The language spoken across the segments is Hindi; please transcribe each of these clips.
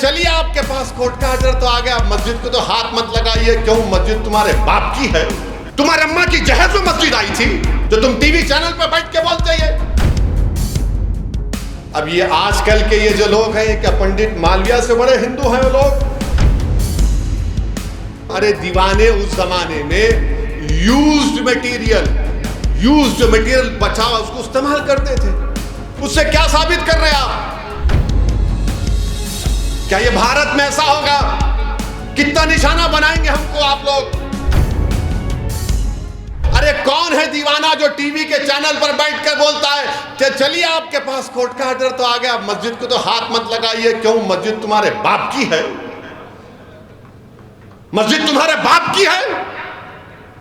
चलिए आपके पास कोर्ट का ऑर्डर तो आ गया, मस्जिद को तो हाथ मत लगाइए। क्यों? मस्जिद तुम्हारे बाप की है। तुम्हारे अम्मा की जहेज में मस्जिद आई थी जो तुम टीवी चैनल पर बैठ के बोलते हैं। अब ये आजकल के ये जो लोग हैं, क्या पंडित मालविया से बड़े हिंदू हैं वो लोग? अरे दीवाने उस जमाने में यूज्ड मटेरियल बचा उसको इस्तेमाल करते थे। उससे क्या साबित कर रहे हैं आप? क्या ये भारत में ऐसा होगा? कितना निशाना बनाएंगे हमको आप लोग? अरे कौन है दीवाना जो टीवी के चैनल पर बैठकर बोलता है कि चलिए आपके पास कोर्ट का ऑर्डर तो आ गया, मस्जिद को तो हाथ मत लगाइए। क्यों? मस्जिद तुम्हारे बाप की है। मस्जिद तुम्हारे बाप की है।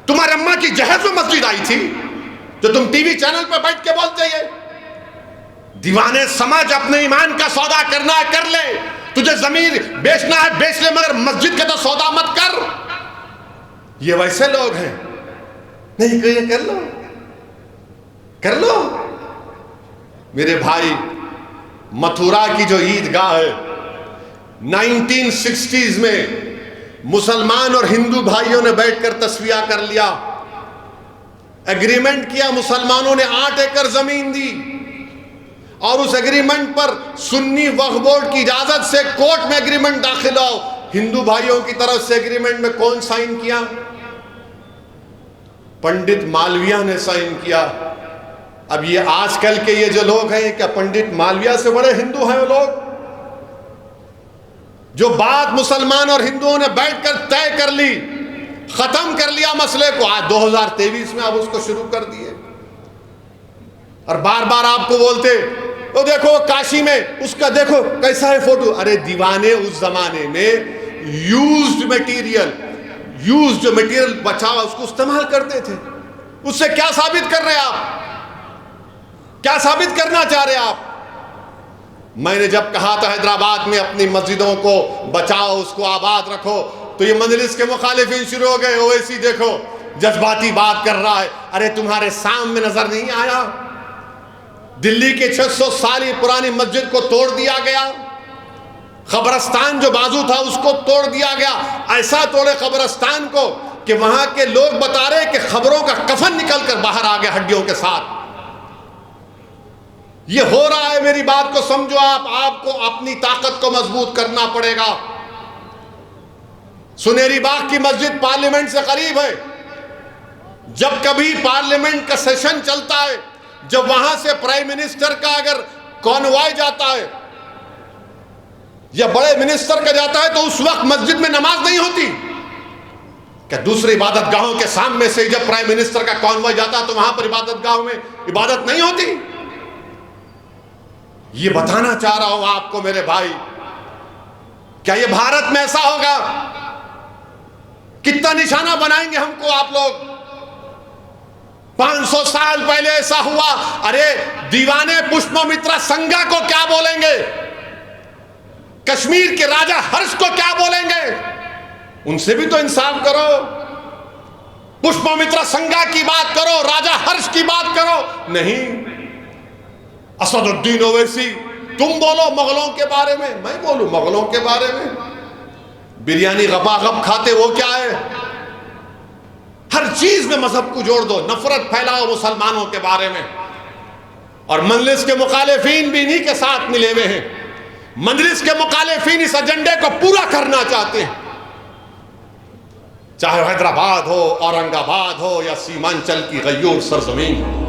तुम्हारे अम्मा की जहेज में मस्जिद आई थी जो तुम टीवी चैनल पर बैठ के बोलते हैं। दीवाने समझ, अपने ईमान का सौदा करना है कर ले, तुझे जमीन बेचना है बेच ले, मगर मस्जिद का तो सौदा मत कर। ये वैसे लोग हैं। नहीं कहिए कर लो। मेरे भाई, मथुरा की जो ईदगाह है, 1960s में मुसलमान और हिंदू भाइयों ने बैठकर तस्वीया कर लिया, एग्रीमेंट किया। मुसलमानों ने 8 एकड़ जमीन दी और उस एग्रीमेंट पर सुन्नी वक्फ बोर्ड की इजाजत से कोर्ट में एग्रीमेंट दाखिल हो। हिंदू भाइयों की तरफ से एग्रीमेंट में कौन साइन किया? पंडित मालविया ने साइन किया। अब ये आजकल के ये जो लोग हैं, क्या पंडित मालविया से बड़े हिंदू हैं वो लोग? जो बात मुसलमान और हिंदुओं ने बैठकर तय कर ली, खत्म कर लिया मसले को, आज 2023 में अब उसको शुरू कर दिए। और बार बार आपको बोलते, तो देखो काशी में उसका देखो कैसा है फोटो। अरे दीवाने उस जमाने में यूज्ड मटेरियल बचा उसको इस्तेमाल करते थे। उससे क्या साबित कर रहे हैं आप? क्या साबित करना चाह रहे हैं आप? मैंने जब कहा था हैदराबाद में अपनी मस्जिदों को बचाओ, उसको आबाद रखो, तो ये मजलिस के मुखालिफिन शुरू हो गए। ओवैसी देखो जज्बाती बात कर रहा है। अरे तुम्हारे सामने नजर नहीं आया? दिल्ली के 600 साल पुरानी मस्जिद को तोड़ दिया गया। कब्रस्तान जो बाजू था उसको तोड़ दिया गया। ऐसा तोड़े कब्रस्तान को कि वहां के लोग बता रहे कि खबरों का कफन निकल कर बाहर आ गया हड्डियों के साथ। ये हो रहा है। मेरी बात को समझो आप। आपको अपनी ताकत को मजबूत करना पड़ेगा। सुनेरी बाग की मस्जिद पार्लियामेंट से करीब है। जब कभी पार्लियामेंट का सेशन चलता है, जब वहां से प्राइम मिनिस्टर का अगर कॉन्वॉय जाता है या बड़े मिनिस्टर का जाता है, तो उस वक्त मस्जिद में नमाज नहीं होती। क्या दूसरे इबादत गाहों के सामने से जब प्राइम मिनिस्टर का कॉन्वॉय जाता है तो वहां पर इबादत गाहों में इबादत नहीं होती? ये बताना चाह रहा हूं आपको मेरे भाई। क्या ये भारत में ऐसा होगा? कितना निशाना बनाएंगे हमको आप लोग? 500 साल पहले ऐसा हुआ। अरे दीवाने पुष्पमित्रा संगा को क्या बोलेंगे? कश्मीर के राजा हर्ष को क्या बोलेंगे? उनसे भी तो इंसाफ करो। पुष्पमित्रा संगा की बात करो, राजा हर्ष की बात करो। नहीं, असदुद्दीन ओवैसी तुम बोलो मुगलों के बारे में, मैं बोलूं मुगलों के बारे में। बिरयानी गपागप खाते वो क्या है? हर चीज में मजहब को जोड़ दो, नफरत फैलाओ मुसलमानों के बारे में। और मजलिस के मुखालिफिन भी इन्हीं के साथ मिले हुए हैं। मजलिस के मुखालिफिन इस एजेंडे को पूरा करना चाहते हैं, चाहे हैदराबाद हो, औरंगाबाद हो या सीमांचल की गयूर सरजमीन।